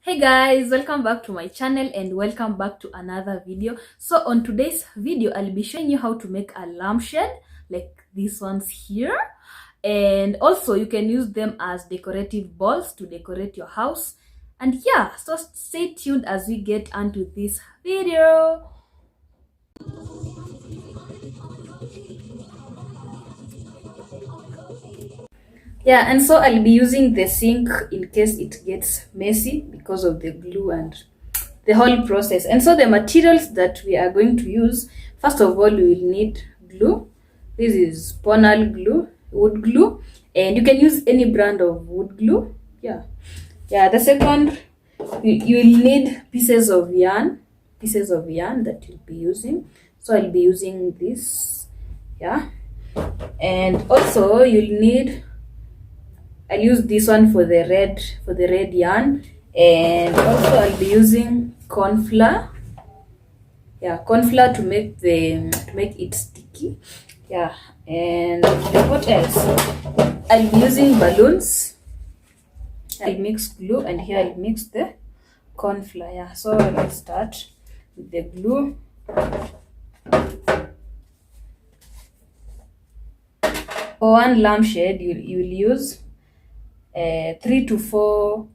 Hey guys, welcome back to my channel and welcome back to another video. So on today's video, I'll be showing you how to make a lampshade like these ones here. And also you can use them as decorative balls to decorate your house. And yeah, so stay tuned as we get onto this video. Yeah, and so I'll be using the sink in case it gets messy because of the glue and the whole process. And so the materials that we are going to use, first of all, we will need glue. This is ponal glue, wood glue, and you can use any brand of wood glue. Yeah. The second, you will need pieces of yarn that you'll be using. So I'll be using this, yeah. And also you'll need, I'll use this one for the red yarn, and also I'll be using corn flour. Yeah, corn flour to make it sticky. Yeah, and what else? I'll be using balloons. I'll mix glue, and here I'll mix the corn flour. Yeah, so let's start with the glue. For one lampshade, you'll use 3 to 4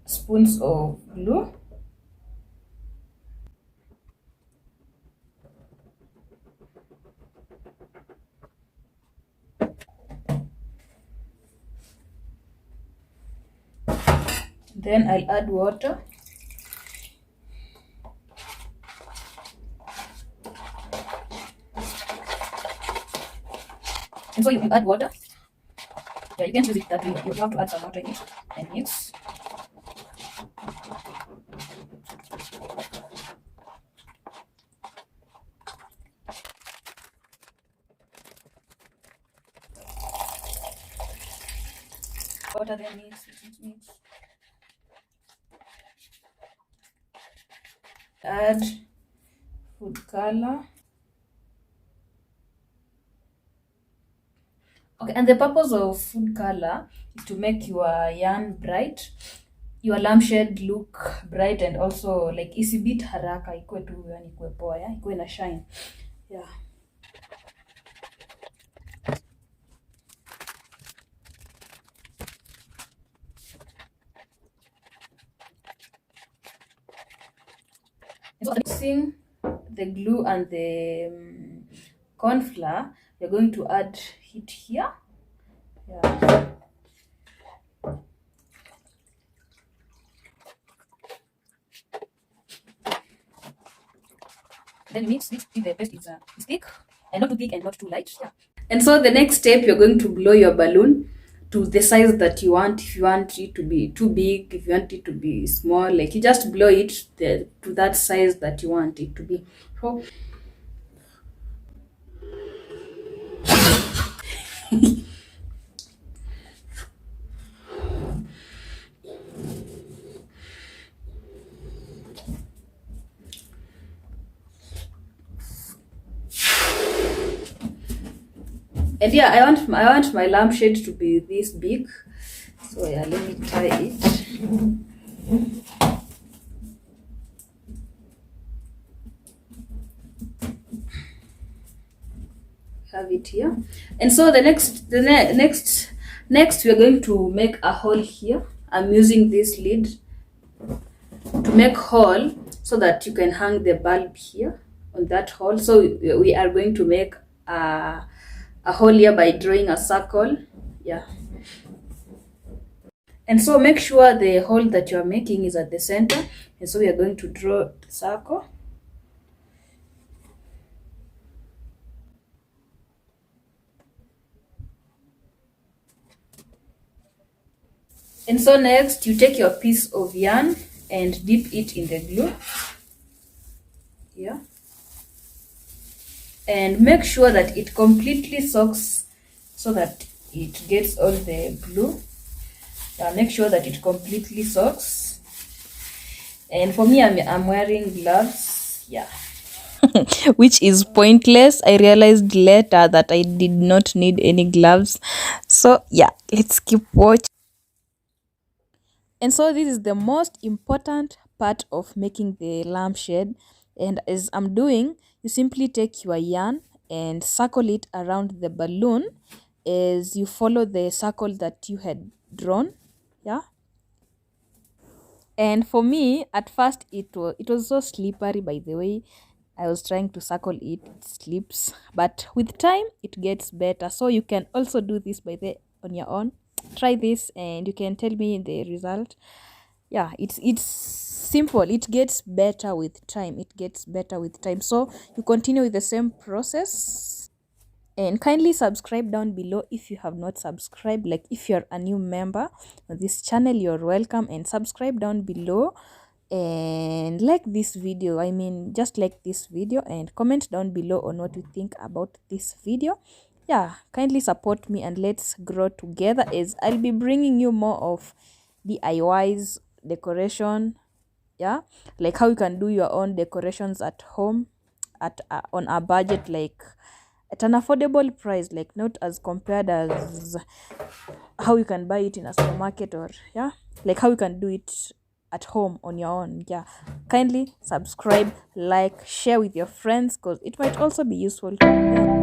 spoons of glue. Then I'll add water. And so you add water. Yeah, you can use it that way. You have to add some water in it and mix. Water, then mix. Add food color. Okay, and the purpose of food color is to make your yarn bright, your lampshade look bright, and also like isibit haraka, ikuwe tu yani ikuwe poa, yeah, ikuwe na shine. Yeah. So mixing the glue and the corn flour, you're going to add it here. Yeah. Then mix this till the paste is thick, and not too thick and not too light. Yeah. And so the next step, you're going to blow your balloon to the size that you want. If you want it to be too big, if you want it to be small, like you just blow it to that size that you want it to be. So and yeah, I want my lampshade to be this big. So yeah, let me tie it. Have it here. And so the next we are going to make a hole here. I'm using this lid to make hole so that you can hang the bulb here on that hole. So we are going to make a hole here by drawing a circle. Yeah. And so make sure the hole that you are making is at the center. And so we are going to draw the circle. And so next you take your piece of yarn and dip it in the glue. Yeah. And make sure that it completely soaks so that it gets all the glue. Make sure that it completely soaks. And for me, I'm wearing gloves. Yeah. Which is pointless. I realized later that I did not need any gloves. So yeah, let's keep watching. And so this is the most important part of making the lampshade. And as I'm doing, you simply take your yarn and circle it around the balloon as you follow the circle that you had drawn. Yeah. And for me, at first it was so slippery. By the way, I was trying to circle it, it slips. But with time, it gets better. So you can also do this by the on your own. Try this, and you can tell me the result. Yeah, it's simple. It gets better with time. It gets better with time. So you continue with the same process. And kindly subscribe down below if you have not subscribed. Like, if you're a new member on this channel, you're welcome, and subscribe down below and like this video. I mean, just like this video, and comment down below on what you think about this video. Yeah, kindly support me and let's grow together, as I'll be bringing you more of DIYs, decoration. Yeah, like how you can do your own decorations at home at on a budget, like at an affordable price, like not as compared as how you can buy it in a supermarket, or yeah, like how you can do it at home on your own. Yeah, kindly subscribe, like, share with your friends, because it might also be useful to them.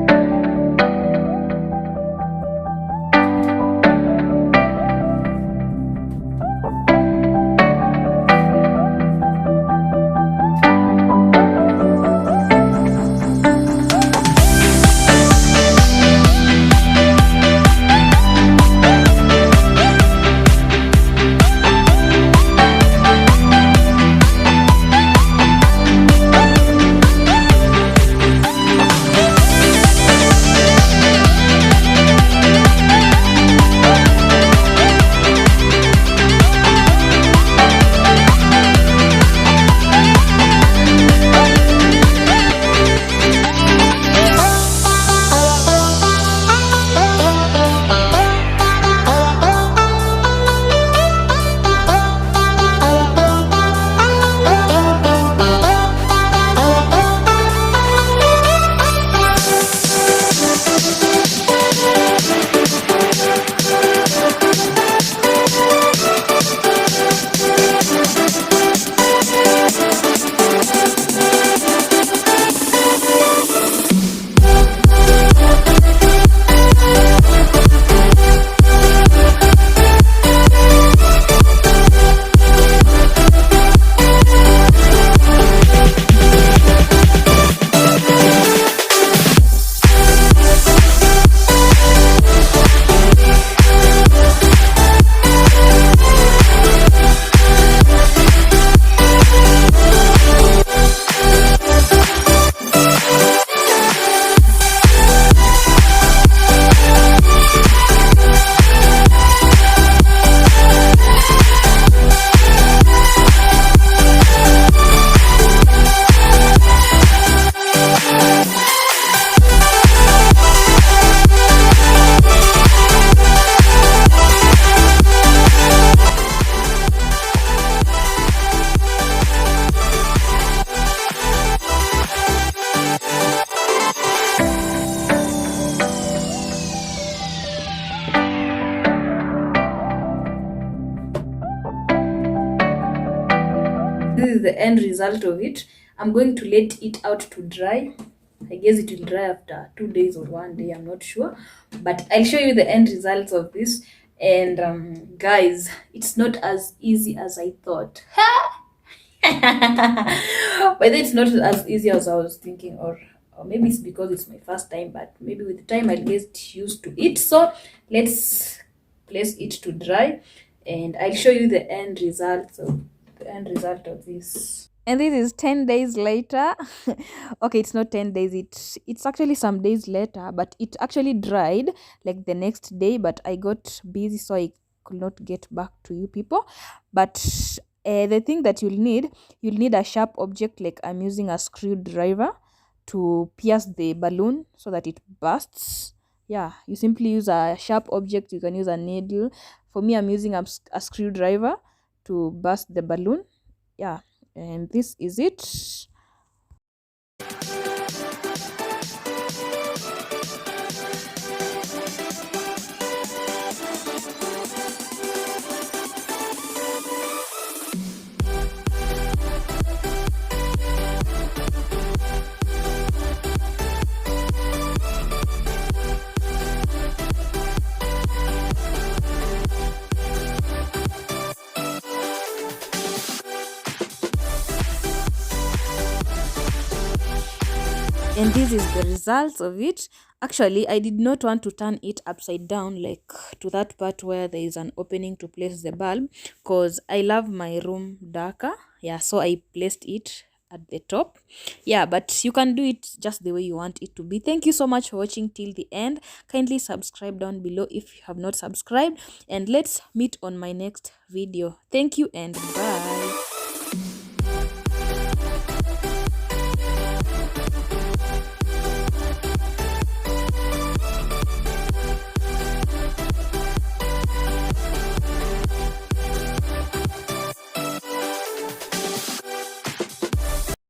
This is the end result of it. I'm going to let it out to dry. I guess it will dry after 2 days or 1 day, I'm not sure, but I'll show you the end results of this. And guys, it's not as easy as I thought. But it's not as easy as I was thinking, or maybe it's because it's my first time, but maybe with time I'll get used to it. So let's place it to dry, and I'll show you the end result of this. And this is 10 days later. Okay, it's not 10 days, it's actually some days later, but it actually dried like the next day, but I got busy, so I could not get back to you people. But the thing that you'll need a sharp object, like I'm using a screwdriver to pierce the balloon so that it bursts. Yeah, you simply use a sharp object. You can use a needle. For me, I'm using a screwdriver to burst the balloon. Yeah, and this is it. And this is the results of it. Actually, I did not want to turn it upside down, like to that part where there is an opening to place the bulb, because I love my room darker. Yeah, so I placed it at the top. Yeah, but you can do it just the way you want it to be. Thank you so much for watching till the end. Kindly subscribe down below if you have not subscribed, and let's meet on my next video. Thank you and bye.